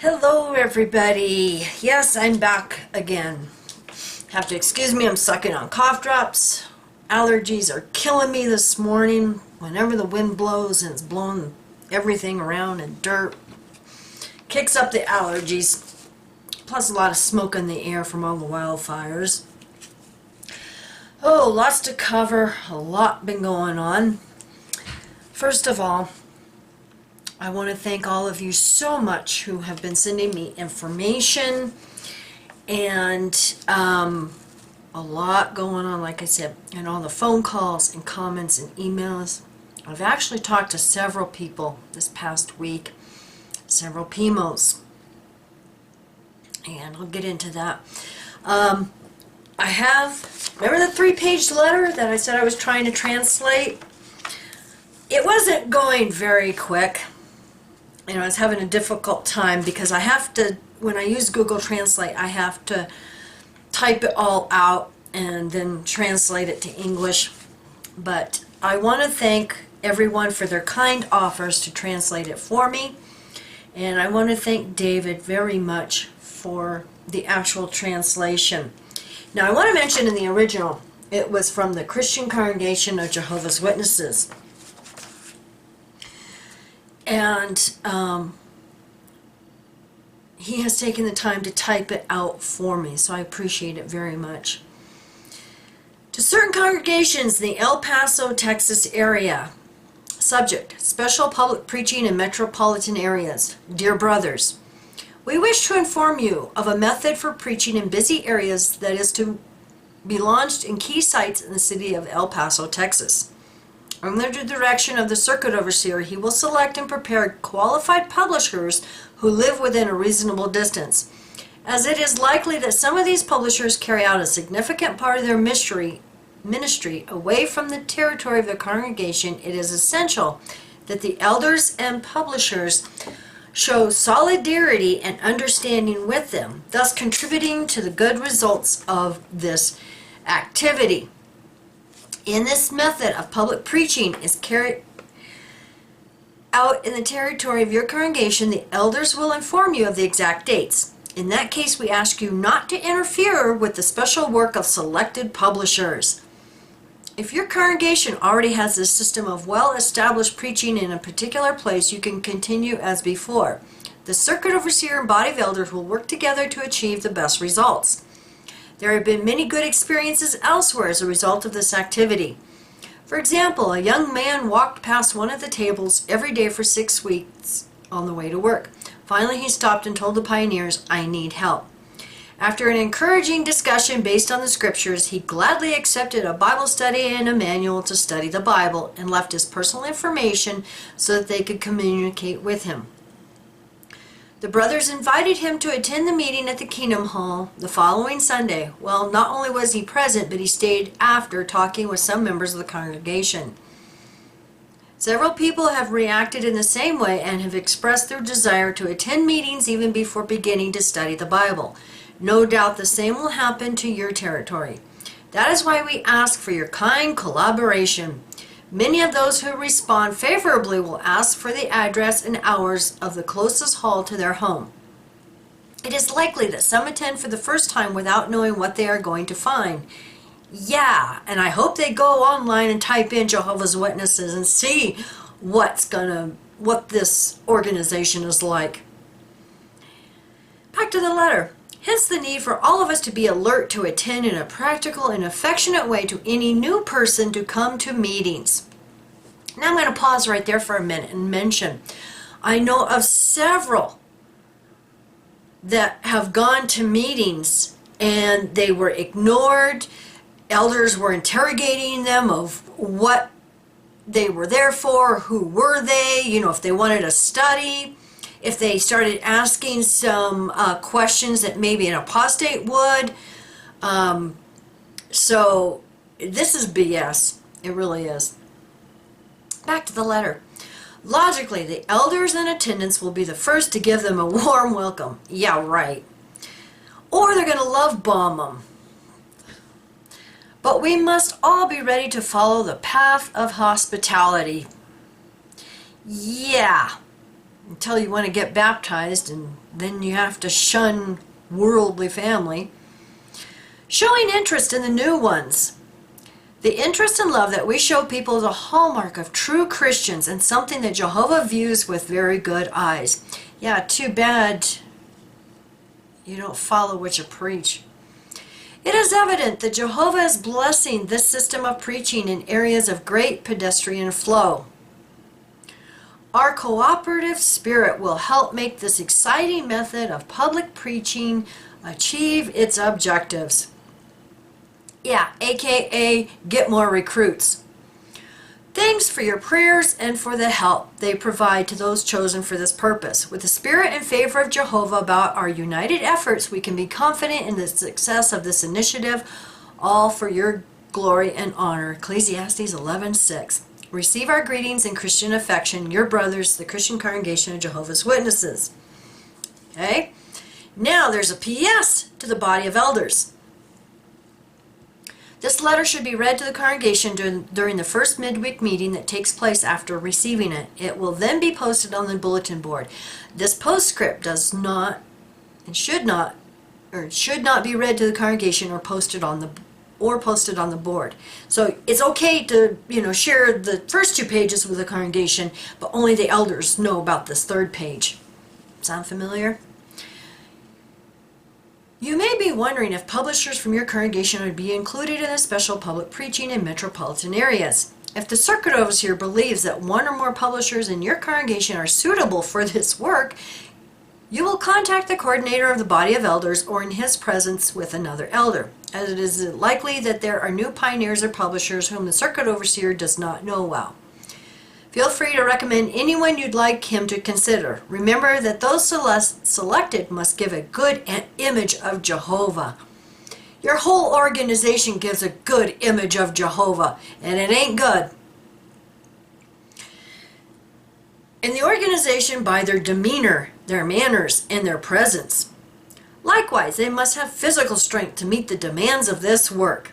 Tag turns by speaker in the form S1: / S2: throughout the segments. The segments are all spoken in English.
S1: Hello everybody. Yes, I'm back again. Have to excuse me, I'm sucking on cough drops. Allergies are killing me this morning. Whenever the wind blows and it's blowing everything around and dirt, kicks up the allergies. Plus a lot of smoke in the air from all the wildfires. Oh, lots to cover. A lot been going on. First of all, I want to thank all of you so much who have been sending me information and a lot going on, like I said, and all the phone calls and comments and emails. I've actually talked to several people this past week, several PIMOs, and I'll get into that. I have, remember the 3-page letter that I said I was trying to translate? It wasn't going very quick. I was having a difficult time because I have to, when I use Google Translate, I have to type it all out and then translate it to English. But I want to thank everyone for their kind offers to translate it for me. And I want to thank David very much for the actual translation. Now I want to mention in the original, it was from the Christian Congregation of Jehovah's Witnesses. And he has taken the time to type it out for me, so I appreciate it very much. To certain congregations in the El Paso, Texas area. Subject: special public preaching in metropolitan areas. Dear brothers, we wish to inform you of a method for preaching in busy areas that is to be launched in key sites in the city of El Paso, Texas. Under the direction of the circuit overseer, he will select and prepare qualified publishers who live within a reasonable distance. As it is likely that some of these publishers carry out a significant part of their ministry away from the territory of the congregation, it is essential that the elders and publishers show solidarity and understanding with them, thus contributing to the good results of this activity. In this method of public preaching is carried out in the territory of your congregation, the elders will inform you of the exact dates. In that case, we ask you not to interfere with the special work of selected publishers. If your congregation already has a system of well-established preaching in a particular place, you can continue as before. The circuit overseer and body of elders will work together to achieve the best results. There have been many good experiences elsewhere as a result of this activity. For example, a young man walked past one of the tables every day for 6 weeks on the way to work. Finally, he stopped and told the pioneers, "I need help." After an encouraging discussion based on the scriptures, he gladly accepted a Bible study and a manual to study the Bible and left his personal information so that they could communicate with him. The brothers invited him to attend the meeting at the Kingdom Hall the following Sunday. Well, not only was he present, but he stayed after talking with some members of the congregation. Several people have reacted in the same way and have expressed their desire to attend meetings even before beginning to study the Bible. No doubt the same will happen to your territory. That is why we ask for your kind collaboration. Many of those who respond favorably will ask for the address and hours of the closest hall to their home. It is likely that some attend for the first time without knowing what they are going to find. Yeah, and I hope they go online and type in Jehovah's Witnesses and see what this organization is like. Back to the letter. Hence the need for all of us to be alert to attend in a practical and affectionate way to any new person to come to meetings. Now I'm going to pause right there for a minute and mention, I know of several that have gone to meetings and they were ignored. Elders were interrogating them of what they were there for, who were they, if they wanted to study. If they started asking some questions that maybe an apostate would. So this is BS. It really is. Back to the letter. Logically, the elders in attendance will be the first to give them a warm welcome. Yeah, right. Or they're going to love bomb them. But we must all be ready to follow the path of hospitality. Yeah. until you want to get baptized, and then you have to shun worldly family. Showing interest in the new ones. The interest and love that we show people is a hallmark of true Christians and something that Jehovah views with very good eyes. Yeah, too bad you don't follow what you preach. It is evident that Jehovah is blessing this system of preaching in areas of great pedestrian flow. Our cooperative spirit will help make this exciting method of public preaching achieve its objectives. Yeah, aka get more recruits. Thanks for your prayers and for the help they provide to those chosen for this purpose. With the spirit and favor of Jehovah about our united efforts, we can be confident in the success of this initiative, all for your glory and honor. Ecclesiastes 11:6. Receive our greetings and Christian affection, your brothers, the Christian Congregation of Jehovah's Witnesses. Okay? Now there's a PS to the body of elders. This letter should be read to the congregation during the first midweek meeting that takes place after receiving it. It will then be posted on the bulletin board. This postscript does not and should not be read to the congregation or posted on the board. So it's okay to, share the first 2 pages with the congregation, but only the elders know about this 3rd page. Sound familiar? You may be wondering if publishers from your congregation would be included in the special public preaching in metropolitan areas. If the circuit overseer believes that 1 or more publishers in your congregation are suitable for this work, you will contact the coordinator of the body of elders or in his presence with another elder, as it is likely that there are new pioneers or publishers whom the circuit overseer does not know well. Feel free to recommend anyone you'd like him to consider. Remember that those selected must give a good image of Jehovah. Your whole organization gives a good image of Jehovah, and it ain't good. In the organization by their demeanor, their manners, and their presence. Likewise, they must have physical strength to meet the demands of this work.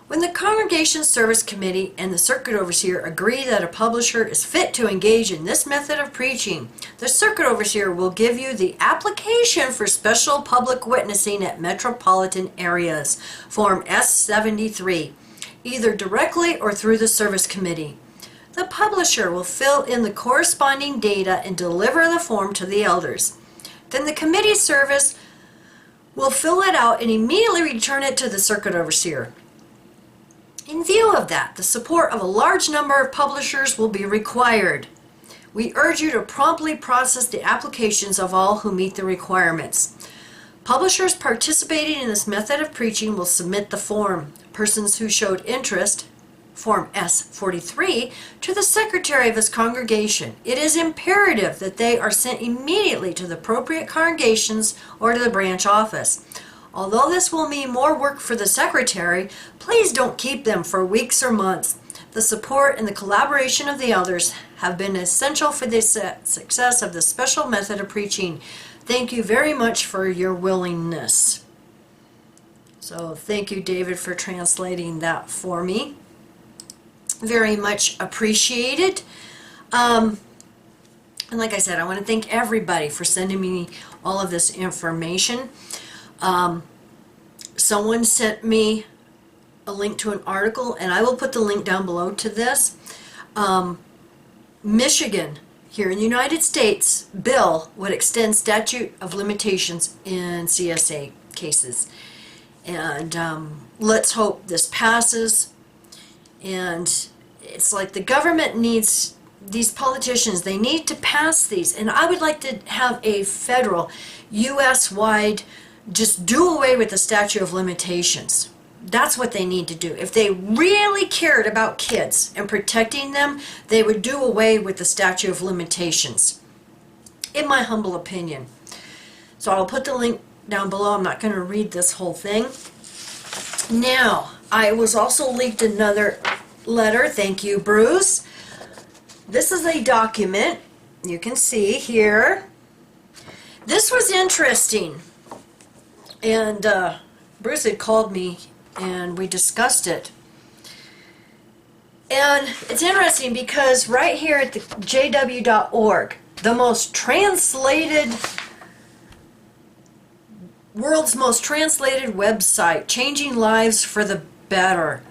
S1: When the Congregation Service Committee and the Circuit Overseer agree that a publisher is fit to engage in this method of preaching, the Circuit Overseer will give you the application for special public witnessing at metropolitan areas, Form S73, either directly or through the Service Committee. The publisher will fill in the corresponding data and deliver the form to the elders. Then the committee service will fill it out and immediately return it to the Circuit Overseer. In view of that, the support of a large number of publishers will be required. We urge you to promptly process the applications of all who meet the requirements. Publishers participating in this method of preaching will submit the form. Persons who showed interest, Form S43, to the secretary of his congregation. It is imperative that they are sent immediately to the appropriate congregations or to the branch office. Although this will mean more work for the secretary, please don't keep them for weeks or months. The support and the collaboration of the elders have been essential for the success of this special method of preaching. Thank you very much for your willingness. So thank you, David, for translating that for me. Very much appreciated. And like I said, I want to thank everybody for sending me all of this information. Someone sent me a link to an article, and I will put the link down below to this. Michigan, here in the United States, bill would extend statute of limitations in CSA cases. And let's hope this passes. And it's like the government needs these politicians, they need to pass these. And I would like to have a federal, U.S.-wide, just do away with the statute of limitations. That's what they need to do. If they really cared about kids and protecting them, they would do away with the statute of limitations, in my humble opinion. So I'll put the link down below. I'm not going to read this whole thing. Now, I was also leaked another letter. Thank you, Bruce. This is a document. You can see here. This was interesting. And Bruce had called me and we discussed it. And it's interesting because right here at the jw.org, the world's most translated website, changing lives for the better.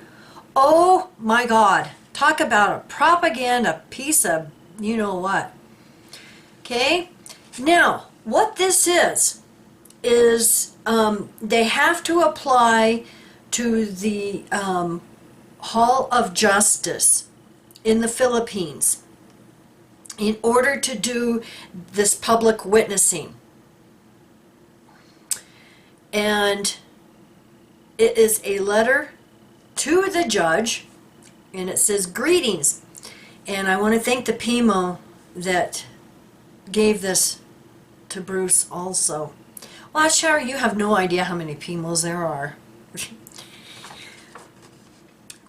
S1: Oh my God, talk about a propaganda piece of you know what. Okay, now what this is they have to apply to the Hall of Justice in the Philippines in order to do this public witnessing. And it is a letter to the judge, and it says, "Greetings." And I want to thank the PIMO that gave this to Bruce also. Watchtower, you have no idea how many PIMOs there are.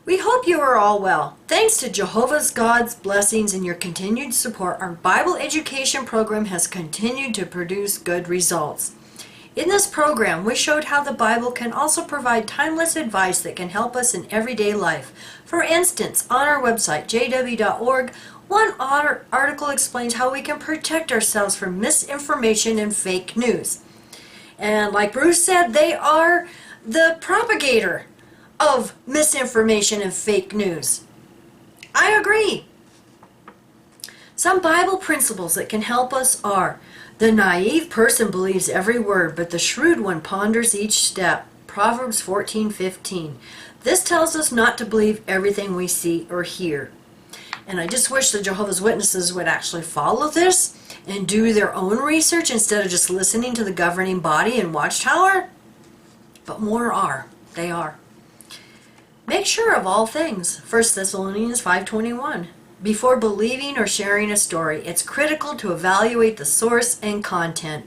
S1: We hope you are all well. Thanks to Jehovah's God's blessings and your continued support, our Bible education program has continued to produce good results. In this program, we showed how the Bible can also provide timeless advice that can help us in everyday life. For instance, on our website, jw.org, one article explains how we can protect ourselves from misinformation and fake news. And like Bruce said, they are the propagator of misinformation and fake news. I agree. Some Bible principles that can help us are: the naive person believes every word, but the shrewd one ponders each step. Proverbs 14:15. This tells us not to believe everything we see or hear. And I just wish the Jehovah's Witnesses would actually follow this and do their own research instead of just listening to the governing body and Watchtower. But more are. They are. Make sure of all things. 1 Thessalonians 5:21. Before believing or sharing a story, it's critical to evaluate the source and content.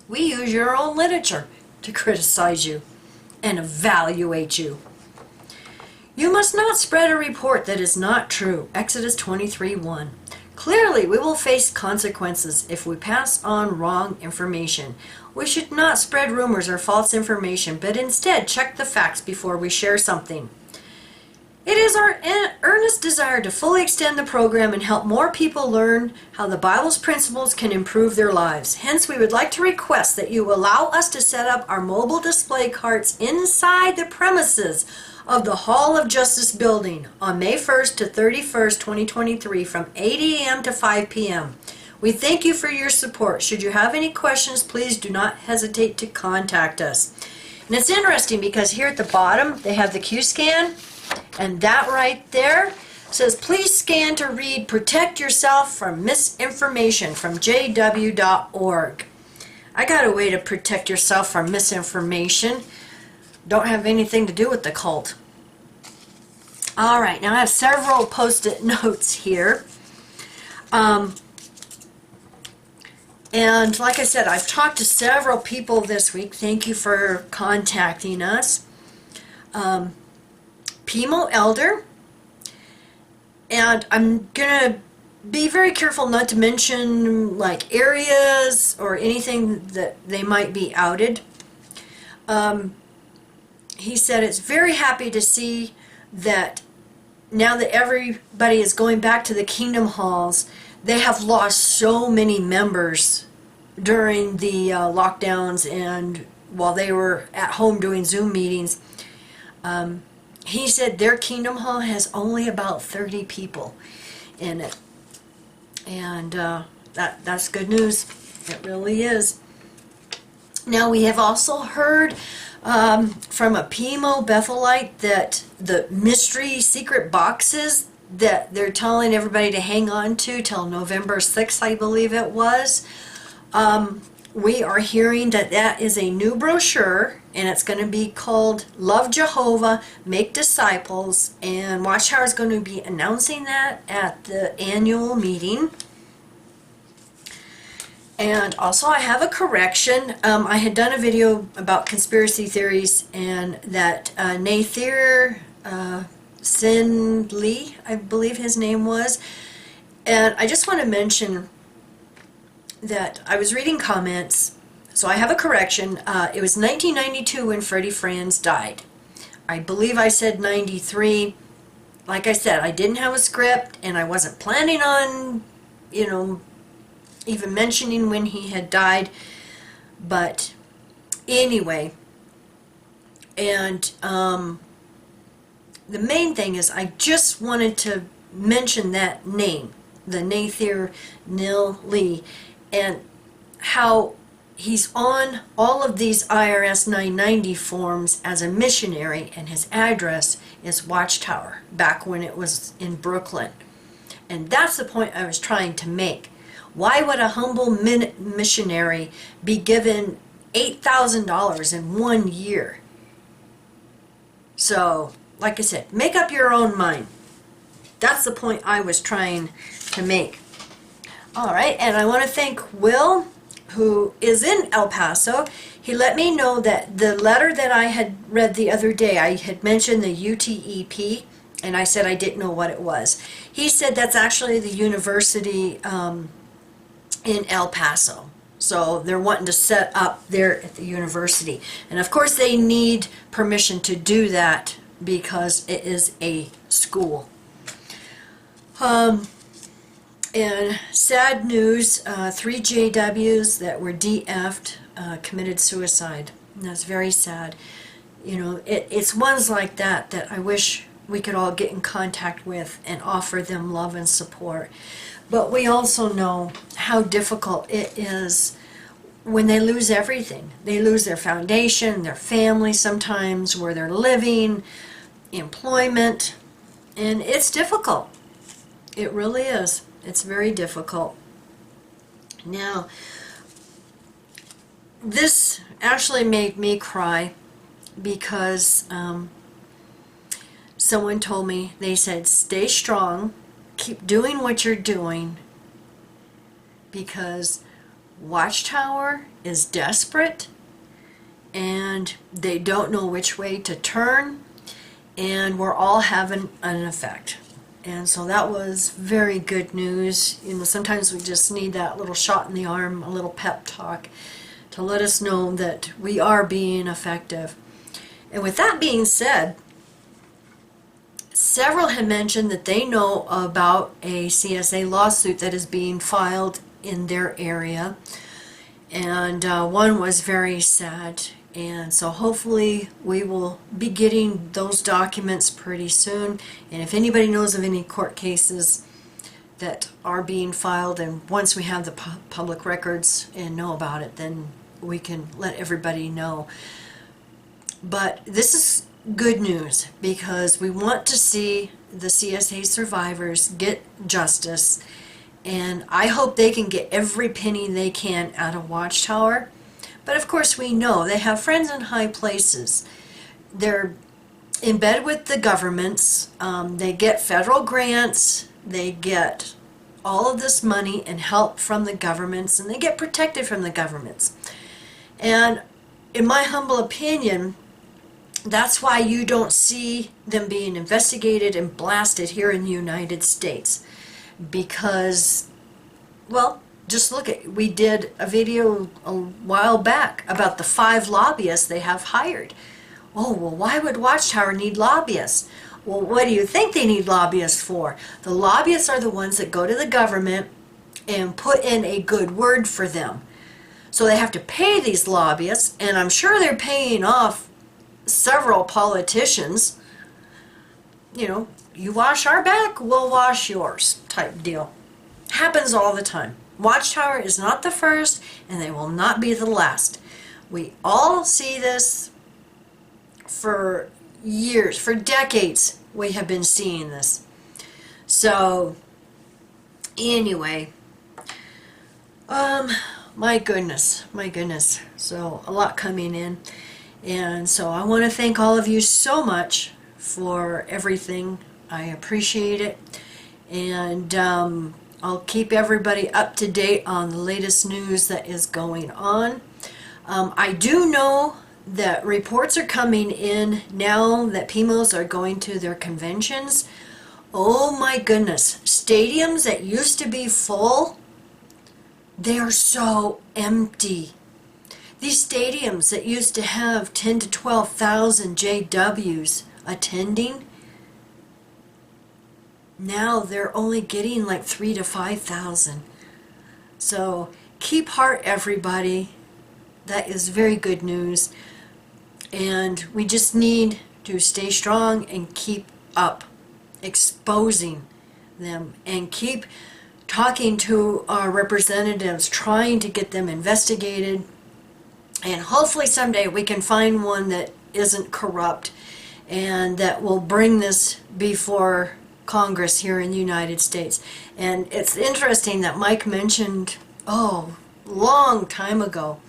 S1: We use your own literature to criticize you and evaluate you. You must not spread a report that is not true. Exodus 23:1. Clearly, we will face consequences if we pass on wrong information. We should not spread rumors or false information, but instead check the facts before we share something. It is our earnest desire to fully extend the program and help more people learn how the Bible's principles can improve their lives. Hence, we would like to request that you allow us to set up our mobile display carts inside the premises of the Hall of Justice building on May 1st to 31st, 2023 from 8 a.m. to 5 p.m. We thank you for your support. Should you have any questions, please do not hesitate to contact us. And it's interesting because here at the bottom they have the Q-scan, and that right there says, please scan to read Protect Yourself from Misinformation from jw.org. I got a way to protect yourself from misinformation. Don't have anything to do with the cult. All right, now I have several post-it notes here. And like I said, I've talked to several people this week. Thank you for contacting us. PIMO Elder. And I'm going to be very careful not to mention like areas or anything that they might be outed. He said it's very happy to see that now that everybody is going back to the Kingdom Halls, they have lost so many members during the lockdowns and while they were at home doing Zoom meetings. He said their Kingdom Hall has only about 30 people in it. And that's good news. It really is. Now we have also heard from a PIMO Bethelite that the mystery secret boxes that they're telling everybody to hang on to till November 6th, I believe it was. We are hearing that that is a new brochure, and it's going to be called Love Jehovah, Make Disciples, and Watchtower is going to be announcing that at the annual meeting. And also I have a correction. I had done a video about conspiracy theories, and that Nathan Sin Lee, I believe his name was, and I just want to mention that I was reading comments, so I have a correction. It was 1992 when Freddie Franz died. I believe I said 93. Like I said, I didn't have a script, and I wasn't planning on even mentioning when he had died. But anyway, and the main thing is I just wanted to mention that name, the Nathier Nil Lee, and how he's on all of these IRS 990 forms as a missionary, and his address is Watchtower, back when it was in Brooklyn. And that's the point I was trying to make. Why would a humble missionary be given $8,000 in 1 year? So, like I said, make up your own mind. That's the point I was trying to make. All right, and I want to thank Will, who is in El Paso. He let me know that the letter that I had read the other day, I had mentioned the UTEP, and I said I didn't know what it was. He said that's actually the university in El Paso. So they're wanting to set up there at the university. And of course they need permission to do that because it is a school. And sad news, 3 JWs that were DF'd committed suicide. And that's very sad. It's ones like that that I wish we could all get in contact with and offer them love and support. But we also know how difficult it is when they lose everything. They lose their foundation, their family sometimes, where they're living, employment, and it's difficult. It really is. It's very difficult. Now, this actually made me cry because someone told me, they said, stay strong, keep doing what you're doing, because Watchtower is desperate and they don't know which way to turn, and we're all having an effect. And so that was very good news. Sometimes we just need that little shot in the arm, a little pep talk to let us know that we are being effective. And with that being said, several have mentioned that they know about a CSA lawsuit that is being filed in their area, and one was very sad, and so hopefully we will be getting those documents pretty soon. And if anybody knows of any court cases that are being filed, and once we have the public records and know about it, then we can let everybody know. But this is good news because we want to see the CSA survivors get justice, and I hope they can get every penny they can out of Watchtower. But of course we know they have friends in high places. They're in bed with the governments. They get federal grants. They get all of this money and help from the governments, and they get protected from the governments. And in my humble opinion, that's why you don't see them being investigated and blasted here in the United States. Because, well, just look at, we did a video a while back about the 5 lobbyists they have hired. Oh, well, why would Watchtower need lobbyists? Well, what do you think they need lobbyists for? The lobbyists are the ones that go to the government and put in a good word for them. So they have to pay these lobbyists, and I'm sure they're paying off several politicians. You wash our back, we'll wash yours type deal. Happens all the time. Watchtower is not the first, and they will not be the last. We all see this for years, for decades. We have been seeing this. So anyway, my goodness. So a lot coming in. And so I want to thank all of you so much for everything. I appreciate it. And I'll keep everybody up to date on the latest news that is going on. I do know that reports are coming in now that PIMOs are going to their conventions. Oh my goodness. Stadiums that used to be full, they are so empty. These stadiums that used to have 10 to 12,000 JWs attending, Now they're only getting like 3,000 to 5,000. So keep heart, everybody. That is very good news. And we just need to stay strong and keep up exposing them and keep talking to our representatives, trying to get them investigated. And hopefully someday we can find one that isn't corrupt and that will bring this before Congress here in the United States. And it's interesting that Mike mentioned, long time ago,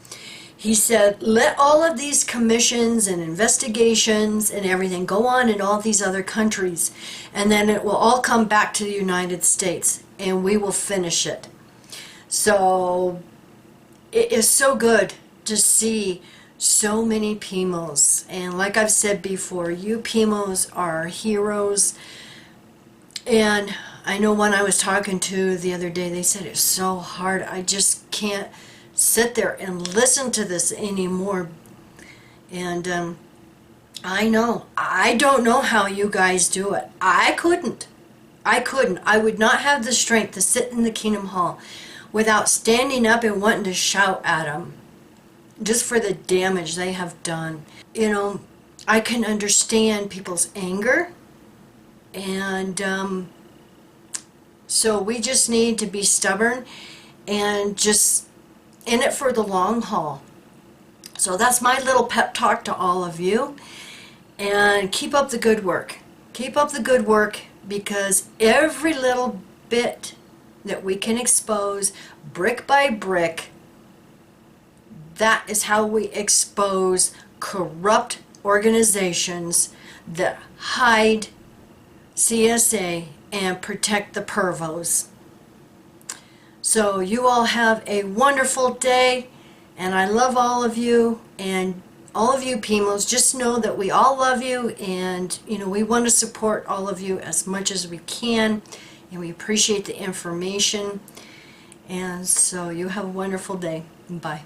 S1: he said, let all of these commissions and investigations and everything go on in all these other countries, and then it will all come back to the United States, and we will finish it. So it is so good to see so many PIMOs. And like I've said before, you PIMOs are heroes. And I know one I was talking to the other day, they said it's so hard. I just can't sit there and listen to this anymore. And I know, I don't know how you guys do it. I couldn't. I would not have the strength to sit in the Kingdom Hall without standing up and wanting to shout at them just for the damage they have done. You know, I can understand people's anger, and so we just need to be stubborn and just in it for the long haul. So that's my little pep talk to all of you. And keep up the good work. Keep up the good work, because every little bit that we can expose, brick by brick, that is how we expose corrupt organizations that hide CSA and protect the pervos. So you all have a wonderful day, and I love all of you, and all of you PIMOs, just know that we all love you, and we want to support all of you as much as we can, and we appreciate the information. And so you have a wonderful day. Bye.